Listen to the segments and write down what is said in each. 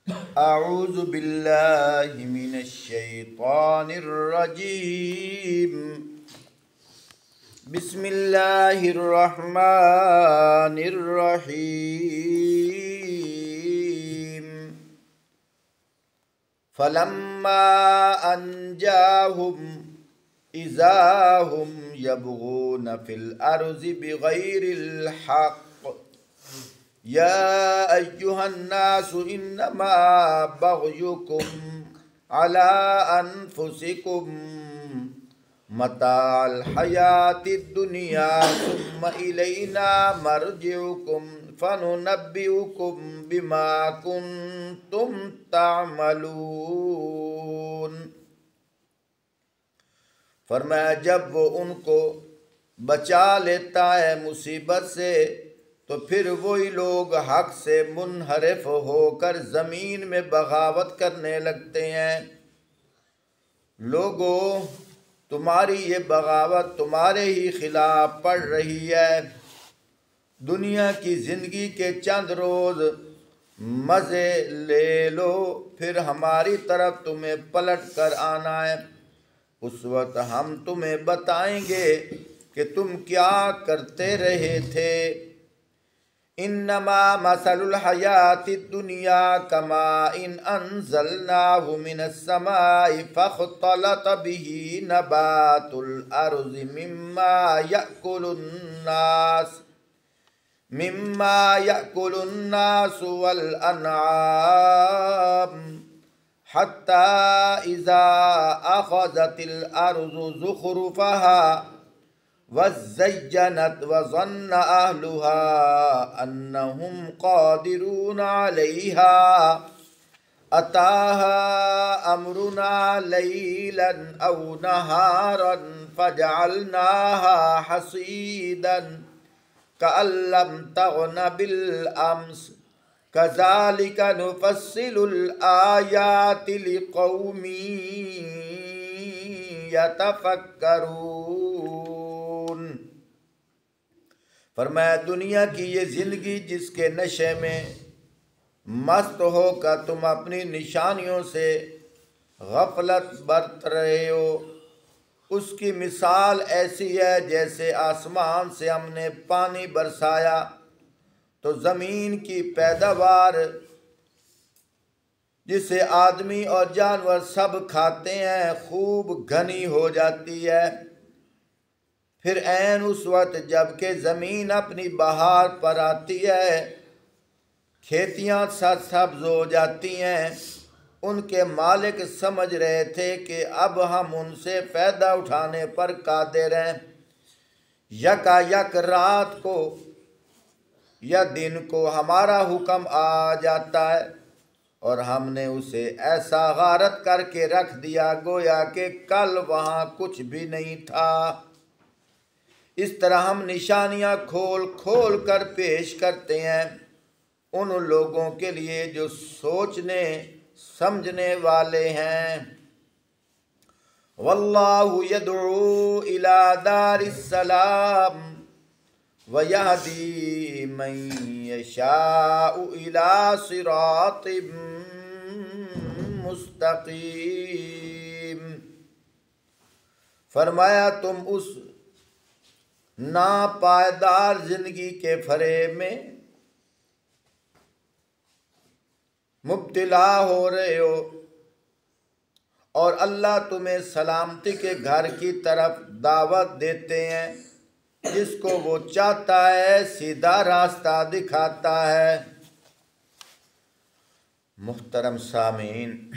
अऊज़ु बिल्लाहि मिनश शैतानिर रजीम। बिस्मिल्लाहिर रहमानिर रहीम। फलम्मा अंजाहुम इज़ा हुम यबगून फिल अर्ज़ि बिगैरिल हक़। या अय्युहन्नासु इन्नमा बग़युकुम अला अनफुसिकुम मताअल हयातिद दुनिया सुम्मा इलैना मर्जिउकुम फनुनब्बिउकुम बिमा कुंतुम तामलून। फरमाया जब वो उनको बचा लेता है मुसीबत से तो फिर वही लोग हक से मुनहरिफ होकर ज़मीन में बगावत करने लगते हैं। लोगों, तुम्हारी ये बगावत तुम्हारे ही खिलाफ पड़ रही है। दुनिया की ज़िंदगी के चंद रोज़ मज़े ले लो, फिर हमारी तरफ तुम्हें पलट कर आना है। उस वक्त हम तुम्हें बताएंगे कि तुम क्या करते रहे थे। इन्नमा मसलुल हयातिद दुनिया कमा इन अंज़लनाहु मिनस समाई फख्तलत बिही नबातुल अर्ज़ि मिम्मा यअकुलुन नासु वल अनआम हत्ता इज़ा अख़ज़तिल अर्ज़ु ज़ुख़रुफ़हा वज़्ज़य्यनत वज़न्न अहलुहा अन्नहुम क़ादिरून अलैहा अताहा अमरुना लैलन औ नहारन फजअलनाहा हसीदन कअल्लम तग़न बिल अम्स कज़ालिका नुफ़स्सिलुल आयाति लिक़ौमी यतफ़क्करून। फरमाया दुनिया की ये ज़िंदगी जिसके नशे में मस्त होकर तुम अपनी निशानियों से गफलत बरत रहे हो, उसकी मिसाल ऐसी है जैसे आसमान से हमने पानी बरसाया तो ज़मीन की पैदावार जिसे आदमी और जानवर सब खाते हैं खूब घनी हो जाती है। फिर ऐन उस वक्त जबकि ज़मीन अपनी बहार पर आती है, खेतियाँ सब्ज़ हो जाती हैं, उनके मालिक समझ रहे थे कि अब हम उनसे फ़ायदा उठाने पर कादिर हैं। यकायक रात को या दिन को हमारा हुक्म आ जाता है और हमने उसे ऐसा गारत करके रख दिया गोया कि कल वहाँ कुछ भी नहीं था। इस तरह हम निशानियाँ खोल खोल कर पेश करते हैं उन लोगों के लिए जो सोचने समझने वाले हैं। वल्लाहु यदउ इला दारिस्सलाम व यहदी मन यशाउ इला सिरातिम मुस्तकीम। फरमाया तुम उस नापायदार जिंदगी के फरेब में मुब्तला हो रहे हो और अल्लाह तुम्हें सलामती के घर की तरफ दावत देते हैं, जिसको वो चाहता है सीधा रास्ता दिखाता है। मुहतरम सामीन,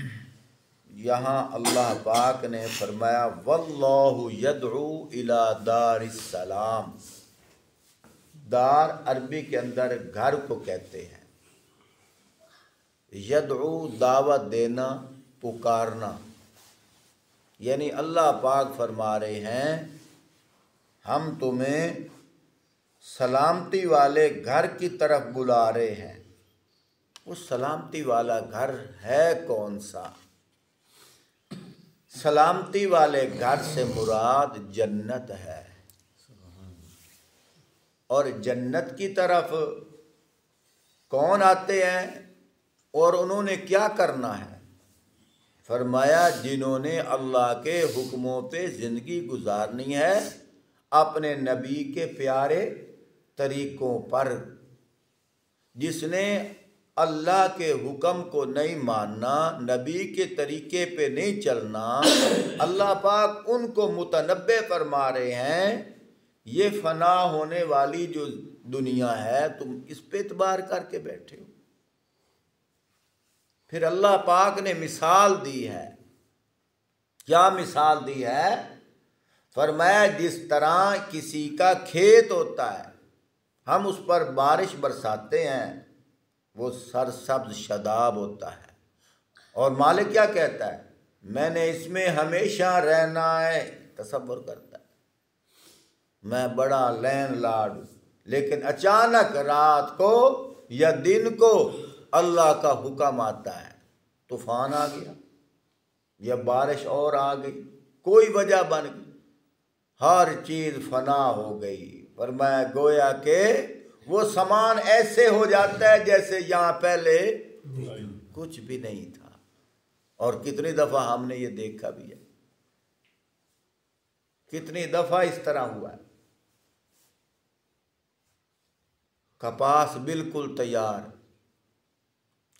यहाँ अल्लाह पाक ने फरमाया वल्लाहु यदउ इला दारिस्सलाम। दार अरबी के अंदर घर को कहते हैं। यदउ दावत देना, पुकारना, यानी अल्लाह पाक फरमा रहे हैं हम तुम्हें सलामती वाले घर की तरफ बुला रहे हैं। वो सलामती वाला घर है कौन सा? सलामती वाले घर से मुराद जन्नत है। और जन्नत की तरफ कौन आते हैं? और उन्होंने क्या करना है? फरमाया जिन्होंने अल्लाह के हुक्मों पे ज़िंदगी गुजारनी है अपने नबी के प्यारे तरीक़ों पर। जिसने अल्लाह के हुक्म को नहीं मानना, नबी के तरीके पे नहीं चलना, अल्लाह पाक उनको मुतनब्बे फरमा रहे हैं ये फना होने वाली जो दुनिया है तुम इस पे इतबार करके बैठे हो। फिर अल्लाह पाक ने मिसाल दी है। क्या मिसाल दी है? फरमाया जिस तरह किसी का खेत होता है, हम उस पर बारिश बरसाते हैं, वो सरसब्ज शदाब होता है, और मालिक क्या कहता है? मैंने इसमें हमेशा रहना है। तसव्वुर करता है मैं बड़ा लैंडलॉर्ड हूँ, लेकिन अचानक रात को या दिन को अल्लाह का हुक्म आता है, तूफान आ गया या बारिश और आ गई, कोई वजह बन गई, हर चीज़ फना हो गई। पर मैं गोया के वो सामान ऐसे हो जाता है जैसे यहाँ पहले कुछ भी नहीं था। और कितनी दफ़ा हमने ये देखा भी है, कितनी दफ़ा इस तरह हुआ है। कपास बिल्कुल तैयार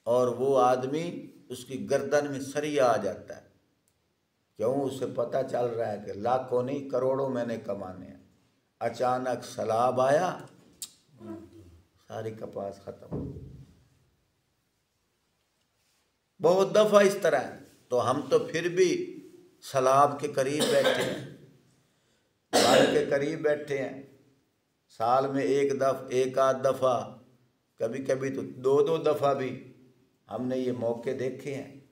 और वो आदमी उसकी गर्दन में सरिया आ जाता है। क्यों? उसे पता चल रहा है कि लाखों नहीं करोड़ों मैंने कमाने हैं। अचानक सैलाब आया, सारी कपास खत्म। बहुत दफ़ा इस तरह है। तो हम तो फिर भी सैलाब के करीब बैठे हैं, बाढ़ के करीब बैठे हैं। साल में एक आध दफ़ा, कभी कभी तो दो दफ़ा भी हमने ये मौके देखे हैं।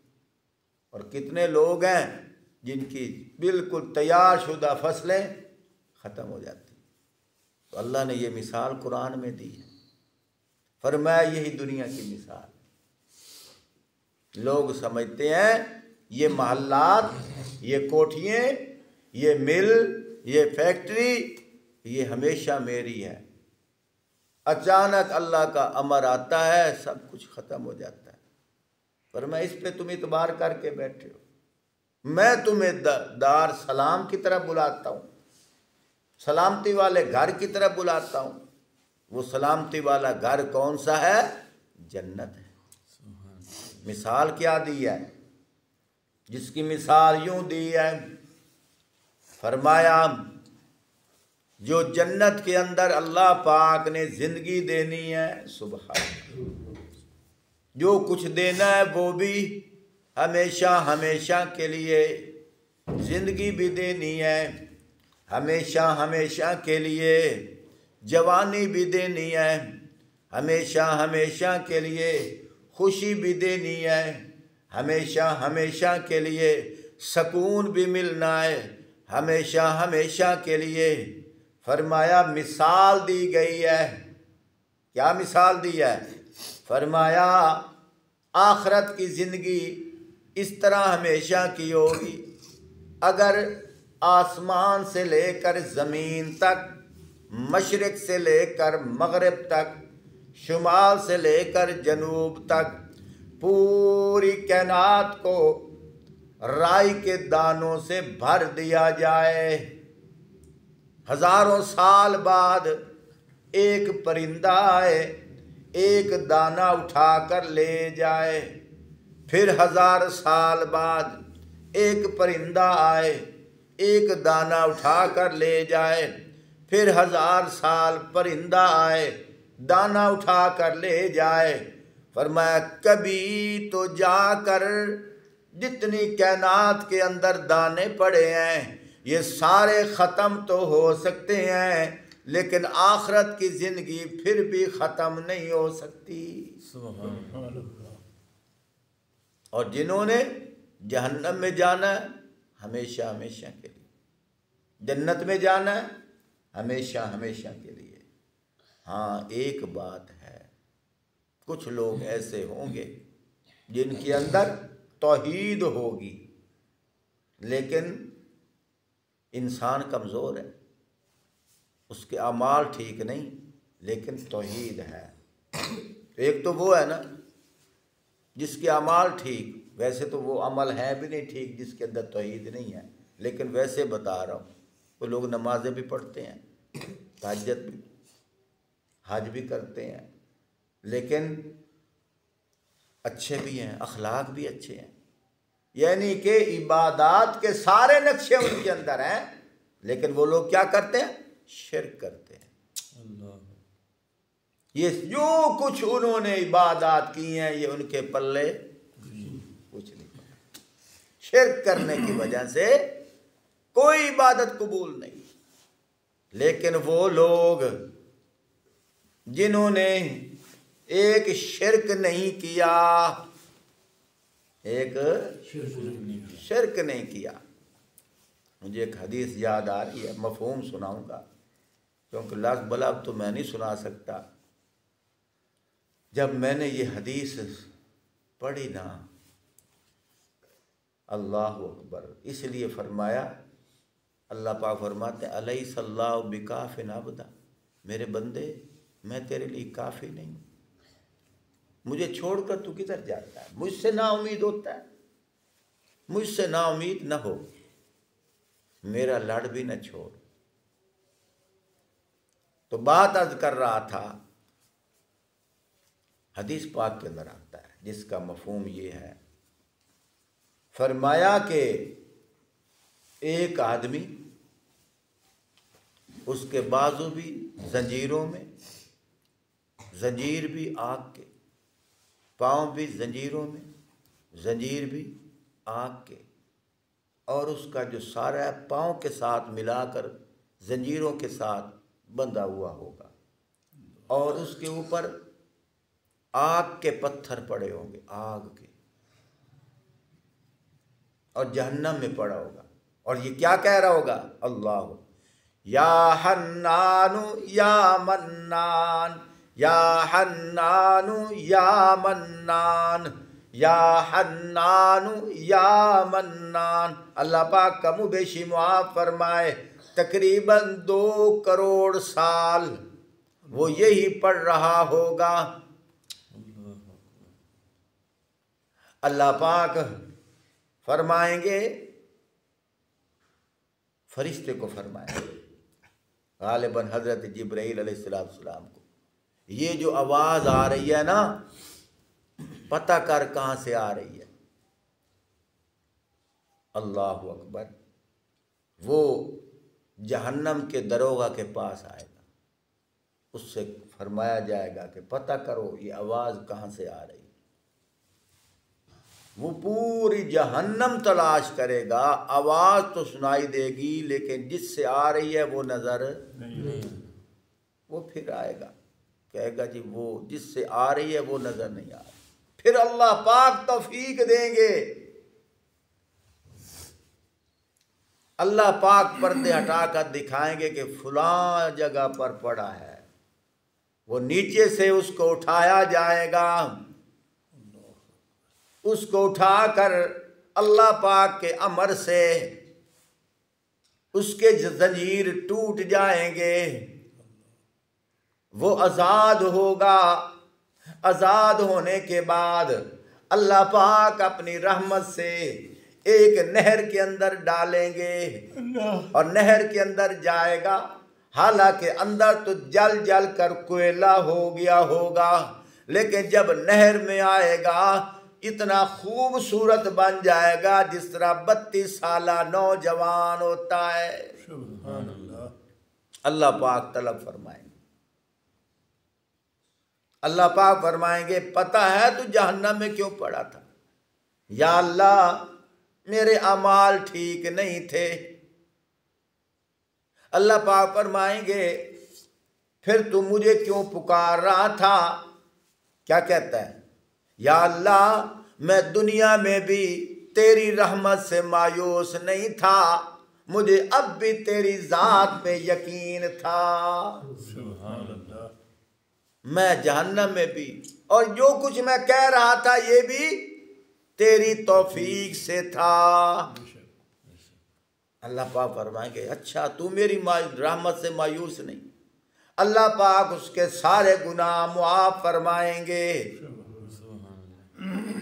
और कितने लोग हैं जिनकी बिल्कुल तैयार शुदा फसलें ख़त्म हो जाती। तो अल्लाह ने ये मिसाल कुरान में दी है। फरमाया यही दुनिया की मिसाल। लोग समझते हैं ये महल्लात, ये कोठियाँ, ये मिल, ये फैक्ट्री, ये हमेशा मेरी है। अचानक अल्लाह का अमर आता है, सब कुछ ख़त्म हो जाता है। पर मैं इस पे तुम इतबार करके बैठे हो। मैं तुम्हें दार सलाम की तरफ बुलाता हूँ, सलामती वाले घर की तरफ बुलाता हूँ। वो सलामती वाला घर कौन सा है? जन्नत है। मिसाल क्या दी है? जिसकी मिसाल यूं दी है, फरमाया जो जन्नत के अंदर अल्लाह पाक ने जिंदगी देनी है, सुबह जो कुछ देना है वो भी हमेशा हमेशा के लिए, जिंदगी भी देनी है हमेशा हमेशा के लिए, जवानी भी देनी है हमेशा हमेशा के लिए, खुशी भी देनी है हमेशा हमेशा के लिए, सुकून भी मिलना है हमेशा हमेशा के लिए। फरमाया मिसाल दी गई है। क्या मिसाल दी है? फरमाया आखरत की ज़िंदगी इस तरह हमेशा की होगी। अगर आसमान से लेकर ज़मीन तक, मशरिक़ से लेकर मग़रिब तक, शुमाल से लेकर जनूब तक पूरी कायनात को राई के दानों से भर दिया जाए, हज़ारों साल बाद एक परिंदा आए, एक दाना उठाकर ले जाए, फिर 1000 साल बाद एक परिंदा आए, एक दाना उठाकर ले जाए, फिर 1000 साल परिंदा आए, दाना उठाकर ले जाए। फरमाया कभी तो जाकर जितनी कायनात के अंदर दाने पड़े हैं ये सारे ख़त्म तो हो सकते हैं, लेकिन आखरत की ज़िंदगी फिर भी ख़त्म नहीं हो सकती। और जिन्होंने जहन्नम में जाना है हमेशा हमेशा के लिए, जन्नत में जाना है हमेशा हमेशा के लिए। हाँ, एक बात है, कुछ लोग ऐसे होंगे जिनके अंदर तौहीद होगी, लेकिन इंसान कमज़ोर है, उसके अमाल ठीक नहीं, लेकिन तौहीद है। एक तो वो है ना जिसके अमाल ठीक, वैसे तो वो अमल है भी नहीं ठीक जिसके अंदर तौहीद नहीं है, लेकिन वैसे बता रहा हूँ, वो लोग नमाजें भी पढ़ते हैं, तहज्जुद भी, हज भी करते हैं, लेकिन अच्छे भी हैं, अखलाक भी अच्छे हैं, यानी कि इबादात के सारे नक्शे उनके अंदर हैं, लेकिन वो लोग क्या करते हैं? शिर्क करते हैं। ये जो कुछ उन्होंने इबादात की हैं ये उनके पल्ले कुछ नहीं पड़ा। शिर्क करने की वजह से कोई इबादत कबूल नहीं। लेकिन वो लोग जिन्होंने एक शिर्क नहीं किया, एक शिर्क नहीं किया, मुझे एक हदीस याद आ रही है, मफहूम सुनाऊंगा क्योंकि लफ्ज़ बला तो मैं नहीं सुना सकता। जब मैंने ये हदीस पढ़ी ना, अल्लाह अकबर, इसलिए फरमाया, अल्लाह पाक फरमाते हैं अलैहिस्सलाहु बिकाफिन अब्दा, मेरे बंदे मैं तेरे लिए काफ़ी नहीं, मुझे छोड़कर तू किधर जाता है? मुझसे ना उम्मीद होता है, मुझसे ना उम्मीद न हो, मेरा लड़ भी न छोड़। तो बात अर्ज कर रहा था, हदीस पाक के अंदर आता है जिसका मफहूम ये है, फरमाया कि एक आदमी, उसके बाजू भी जंजीरों में, जंजीर भी आग के, पाँव भी जंजीरों में, जंजीर भी आग के, और उसका जो सारा है पाँव के साथ मिलाकर जंजीरों के साथ बंधा हुआ होगा, और उसके ऊपर आग के पत्थर पड़े होंगे, आग के, और जहन्नम में पड़ा होगा। और ये क्या कह रहा होगा? अल्लाह या हन्नानु या मन्नान, या हन्नानु या मन्नान, या हन्नानु या मन्नान। अल्लाह पाक का मुँह बेशी मुआफ़ फरमाए, तकरीबन 2 करोड़ साल वो यही पढ़ रहा होगा। अल्लाह पाक फरमाएंगे, फरिश्ते को फरमाएंगे, गालिबन हज़रत जिब्राईल अलैहिस्सलाम को, ये जो आवाज़ आ रही है ना, पता कर कहाँ से आ रही है। अल्लाहु अकबर। वो जहन्नम के दरोगा के पास आएगा, उससे फरमाया जाएगा कि पता करो ये आवाज़ कहाँ से आ रही है। वो पूरी जहन्नम तलाश करेगा, आवाज़ तो सुनाई देगी लेकिन जिससे आ रही है वो नज़र नहीं। वो फिर आएगा, कहेगा जी वो जिससे आ रही है वो नज़र नहीं आ रही। फिर अल्लाह पाक तौफीक देंगे, अल्लाह पाक पर्दे हटाकर दिखाएंगे कि फलां जगह पर पड़ा है। वो नीचे से उसको उठाया जाएगा, उसको उठाकर अल्लाह पाक के अमर से उसके जंजीर टूट जाएंगे, वो आज़ाद होगा। आज़ाद होने के बाद अल्लाह पाक अपनी रहमत से एक नहर के अंदर डालेंगे और नहर के अंदर जाएगा। हालांकि अंदर तो जल जल कर कोयला हो गया होगा, लेकिन जब नहर में आएगा इतना खूबसूरत बन जाएगा जिस तरह 32 साला नौजवान होता है। अल्लाह पाक तलब फरमाएंगे, अल्लाह पाक फरमाएंगे पता है तू जहन्नम में क्यों पड़ा था? या अल्लाह मेरे अमाल ठीक नहीं थे। अल्लाह पाक फरमाएंगे फिर तू मुझे क्यों पुकार रहा था? क्या कहता है? या अल्लाह मैं दुनिया में भी तेरी रहमत से मायूस नहीं था, मुझे अब भी तेरी जात पे यकीन था। मैं जहन्नम में भी, और जो कुछ मैं कह रहा था ये भी तेरी तौफीक से था। अल्लाह पाक फरमाएंगे अच्छा तू मेरी रहमत से मायूस नहीं। अल्लाह पाक उसके सारे गुनाह मुआफ फरमाएंगे।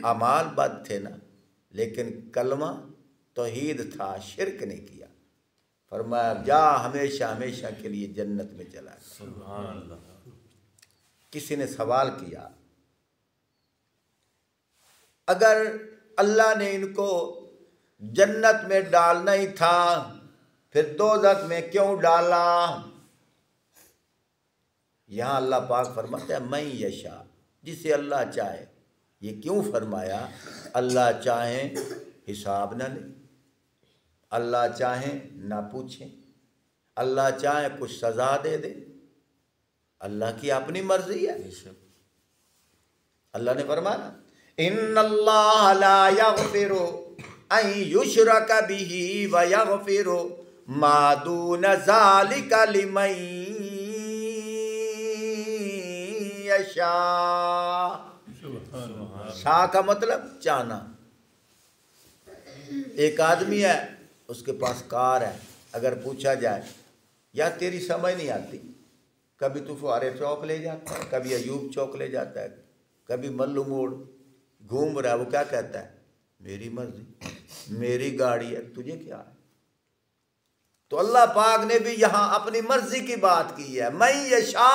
अमाल बद थे ना, लेकिन कलमा तौहीद था, शिरक नहीं किया। फरमाया जा हमेशा हमेशा के लिए जन्नत में चला गया। सुभान अल्लाह। किसी ने सवाल किया अगर अल्लाह ने इनको जन्नत में डालना ही था फिर दोज़ख में क्यों डाला? यहां अल्लाह पाक फरमाता है मैं यशा, जिसे अल्लाह चाहे। ये क्यों फरमाया? अल्लाह चाहे हिसाब न ले, अल्लाह चाहे ना पूछे, अल्लाह चाहे कुछ सजा दे दे, अल्लाह की अपनी मर्जी है। अल्लाह ने फरमाया इन्नल्लाह ला यग़फिरु अन युशरका बिही व यग़फिरु मा दून ज़ालिका लिमन यशा। शाह का मतलब चाहना। एक आदमी है, उसके पास कार है, अगर पूछा जाए या तेरी समझ नहीं आती, कभी तू फुहारे चौक ले जाता है, कभी अयूब चौक ले जाता है, कभी मल्लू मोड़ घूम रहा है, वो क्या कहता है? मेरी मर्जी, मेरी गाड़ी है, तुझे क्या है? तो अल्लाह पाक ने भी यहां अपनी मर्जी की बात की है, मैं यशा।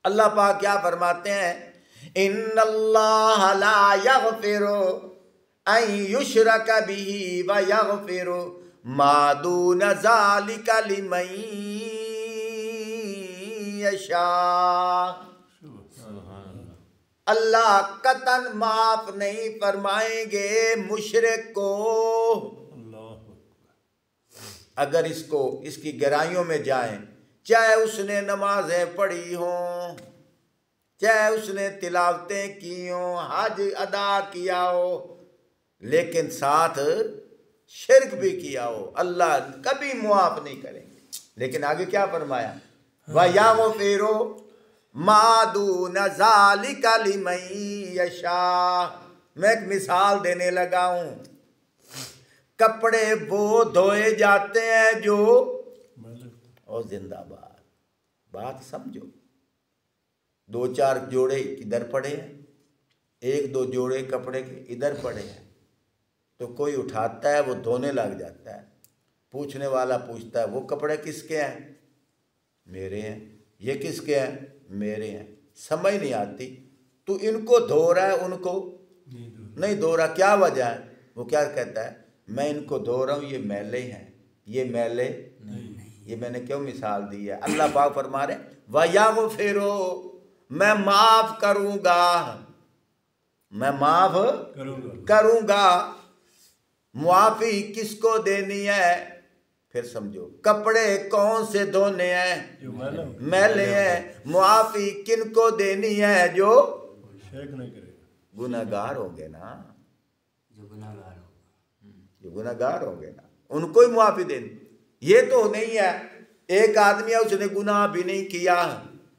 अल्लाह पाक क्या फरमाते हैं? इन्नल्लाह ला यग़फिरु अन युशरका बिही व यग़फिरु मा दून ज़ालिका लिमन यशा। अल्लाह कतन माफ नहीं फरमाएंगे मुशरिक को। अगर इसकी गहराइयों में जाएं, चाहे उसने नमाजें पढ़ी हों, चाहे उसने तिलावतें की हों, हज अदा किया हो, लेकिन साथ शिरक भी किया हो, अल्लाह कभी मुआफ नहीं करेंगे। लेकिन आगे क्या फरमाया? वयग़फ़िरु मा दून ज़ालिका लिमन यशा। मैं एक मिसाल देने लगा हूं। कपड़े वो धोए जाते हैं जो, और जिंदाबाद, बात समझो, 2-4 जोड़े इधर पड़े हैं, 1-2 जोड़े कपड़े के इधर पड़े हैं, तो कोई उठाता है वो धोने लग जाता है। पूछने वाला पूछता है वो कपड़े किसके हैं? मेरे हैं। ये किसके हैं? मेरे हैं। समझ नहीं आती, तू इनको धो रहा है उनको नहीं धो रहा, क्या वजह है? वो क्या कहता है? मैं इनको धो रहा हूँ, ये मैले हैं, ये मैले नहीं। ये मैंने क्यों मिसाल दी है? अल्लाह पाक फरमा रहे वयग़फ़िरु, मैं माफ करूंगा, मैं माफ करूंगा। मुआफी किसको देनी है? फिर समझो, कपड़े कौन से धोने हैं? मैले हैं। मुआफी किनको देनी है? जो गुनाहगार होंगे ना, जो गुनाहगार होंगे ना, उनको ही मुआफी देनी। ये तो नहीं है एक आदमी है उसने गुनाह भी नहीं किया,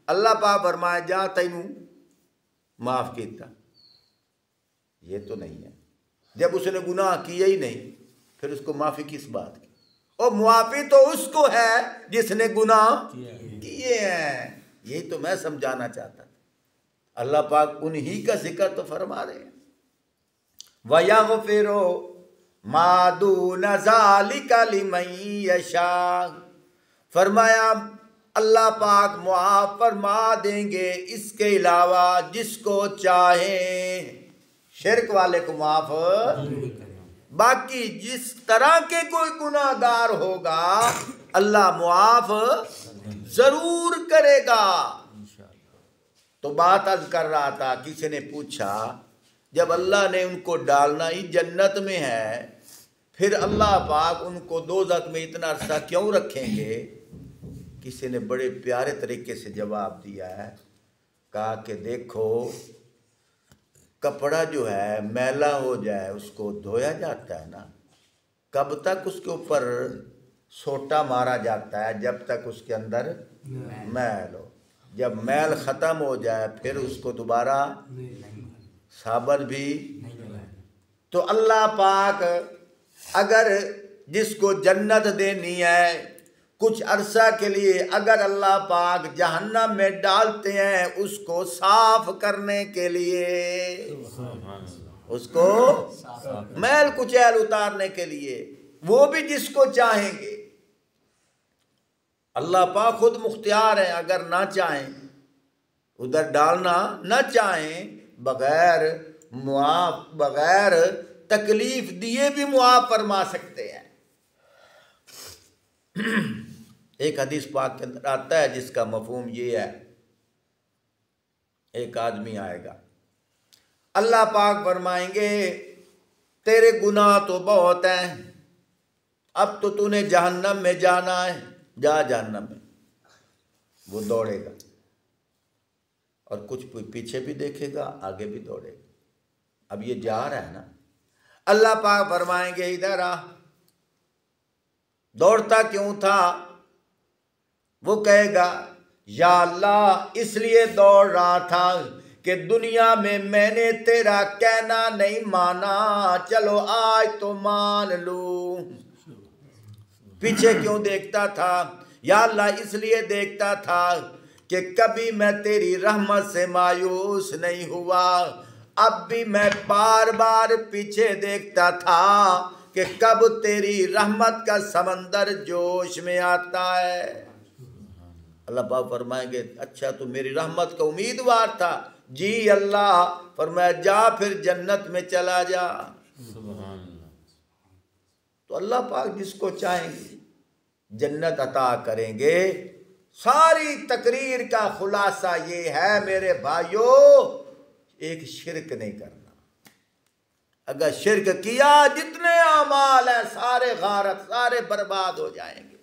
अल्लाह पाक फरमाए जा तैनू माफ किया, ये तो नहीं है। जब उसने गुनाह किया ही नहीं फिर उसको माफी किस बात की? और मुआफी तो उसको है जिसने गुनाह किए हैं। यही तो मैं समझाना चाहता था। अल्लाह पाक उन्हीं का जिक्र तो फरमा रहे हैं। वयग़फ़िरु मा दून ज़ालिका लिमन यशा। फरमाया अल्लाह पाक मुआफ फरमा देंगे इसके अलावा जिसको चाहे। शिरक वाले को माफ, बाकी जिस तरह के कोई गुनाहगार होगा अल्लाह मुआफ जरूर करेगा। तो बात अर्ज कर रहा था, किसी ने पूछा जब अल्लाह ने उनको डालना ही जन्नत में है, फिर अल्लाह पाक उनको दोज़ख में इतना अरसा क्यों रखेंगे? किसी ने बड़े प्यारे तरीके से जवाब दिया है, कहा कि देखो कपड़ा जो है मैला हो जाए उसको धोया जाता है ना, कब तक उसके ऊपर सोटा मारा जाता है? जब तक उसके अंदर मैल हो। जब मैल ख़त्म हो जाए फिर उसको दोबारा साबुन भी। तो अल्लाह पाक अगर जिसको जन्नत देनी है कुछ अरसा के लिए अगर अल्लाह पाक जहन्नम में डालते हैं उसको साफ करने के लिए, उसको मैल कुचैल उतारने के लिए, वो भी जिसको चाहेंगे। अल्लाह पाक खुद मुख्तियार है, अगर ना चाहें उधर डालना, ना चाहें बगैर मुआफ, बगैर तकलीफ दिए भी मुआफ फरमा सकते हैं। एक हदीस पाक के अंदर आता है जिसका मफहूम ये है, एक आदमी आएगा, अल्लाह पाक फरमाएंगे तेरे गुनाह तो बहुत हैं, अब तो तूने जहन्नम में जाना है, जा जहन्नम में। वो दौड़ेगा और कुछ पीछे भी देखेगा, आगे भी दौड़ेगा। अब ये जा रहा है ना, अल्लाह पाक फरमाएंगे इधर आ, दौड़ता क्यों था? वो कहेगा या अल्लाह इसलिए दौड़ रहा था कि दुनिया में मैंने तेरा कहना नहीं माना, चलो आज तो मान लूं। पीछे क्यों देखता था? या अल्लाह इसलिए देखता था कि कभी मैं तेरी रहमत से मायूस नहीं हुआ, अब भी मैं बार बार पीछे देखता था कि कब तेरी रहमत का समंदर जोश में आता है। अल्लाह पाक फरमाएंगे अच्छा तो मेरी रहमत का उम्मीदवार था? जी अल्लाह। फरमाया जा फिर जन्नत में चला जा। तो अल्लाह पाक जिसको चाहेंगे जन्नत अता करेंगे। सारी तकरीर का खुलासा ये है मेरे भाइयों, एक शिरक नहीं करना। अगर शिरक किया जितने अमाल है सारे गारत, सारे बर्बाद हो जाएंगे।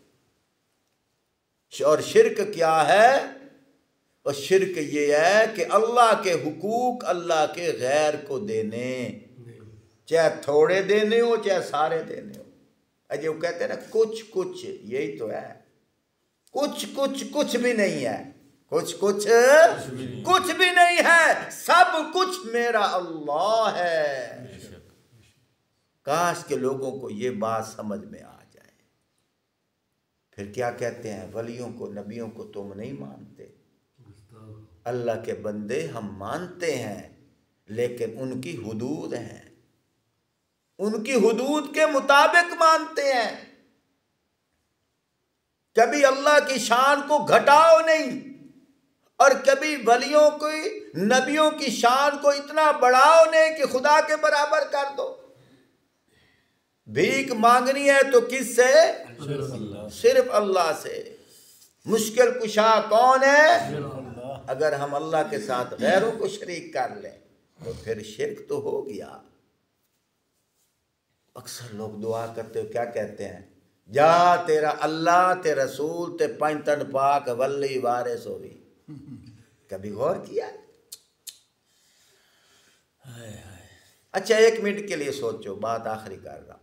और शिरक क्या है? और शिरक ये है कि अल्लाह के हुकूक अल्लाह के गैर को देने, चाहे थोड़े देने हो चाहे सारे देने हो। अजय वो कहते हैं ना कुछ कुछ, यही तो है। कुछ कुछ कुछ भी नहीं है, कुछ कुछ कुछ भी नहीं है, सब कुछ मेरा अल्लाह है। काश के लोगों को ये बात समझ में आ जाए। फिर क्या कहते हैं, वलियों को नबियों को तुम नहीं मानते। अल्लाह के बंदे हम मानते हैं, लेकिन उनकी हुदूद हैं, उनकी हुदूद के मुताबिक मानते हैं। कभी अल्लाह की शान को घटाओ नहीं, और कभी वलियों की नबियों की शान को इतना बढ़ाओ नहीं कि खुदा के बराबर कर दो। भीख मांगनी है तो किससे? सिर्फ अल्लाह से। मुश्किल कुशा कौन है? अगर हम अल्लाह के साथ गैरों को शरीक कर लें तो फिर शिर्क तो हो गया। अक्सर लोग दुआ करते हो क्या कहते हैं, जा तेरा अल्लाह ते रसूल ते पंजतन पाक वल्ली वारिस होवी। कभी गौर किया? अच्छा एक मिनट के लिए सोचो, बात आखिरी कर रहा।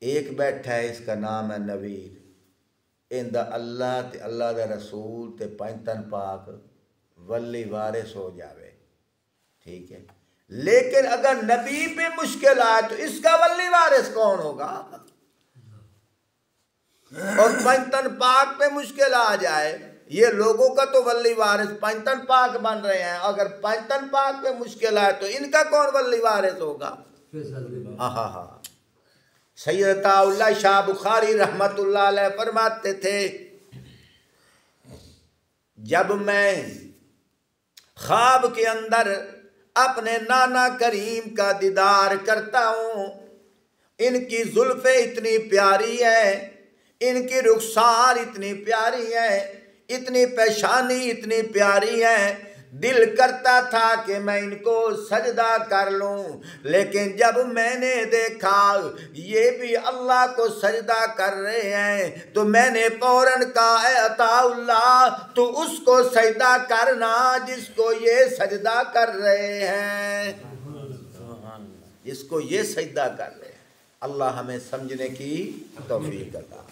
एक बैठा है, इसका नाम है नवीर, इंदा अल्लाह ते अल्लाह दा रसूल ते पंजतन पाक वल्ली वारिस हो जावे, ठीक है। लेकिन अगर नबी पे मुश्किल आए तो इसका वल्ली वारिस कौन होगा? और पंजतन पाक पे मुश्किल आ जाए, ये लोगों का तो वल्ली वारिस पंजतन पाक बन रहे हैं, अगर पंजतन पाक पे मुश्किल आए तो इनका कौन वल्ली वारिस होगा? हाँ। सैयद अताउल्लाह शाह बुखारी रहमतुल्लाह अलैह फरमाते थे, जब मैं ख्वाब के अंदर अपने नाना करीम का दीदार करता हूँ, इनकी जुल्फे इतनी प्यारी है, इनकी रुखसार इतनी प्यारी है, इतनी पेशानी इतनी प्यारी है, दिल करता था कि मैं इनको सजदा कर लूं। लेकिन जब मैंने देखा ये भी अल्लाह को सजदा कर रहे हैं तो मैंने फौरन कहा, ऐ अताउल्लाह तू उसको सजदा करना जिसको ये सजदा कर रहे हैं, जिसको ये सजदा कर रहे हैं। अल्लाह हमें समझने की तौफीक अता।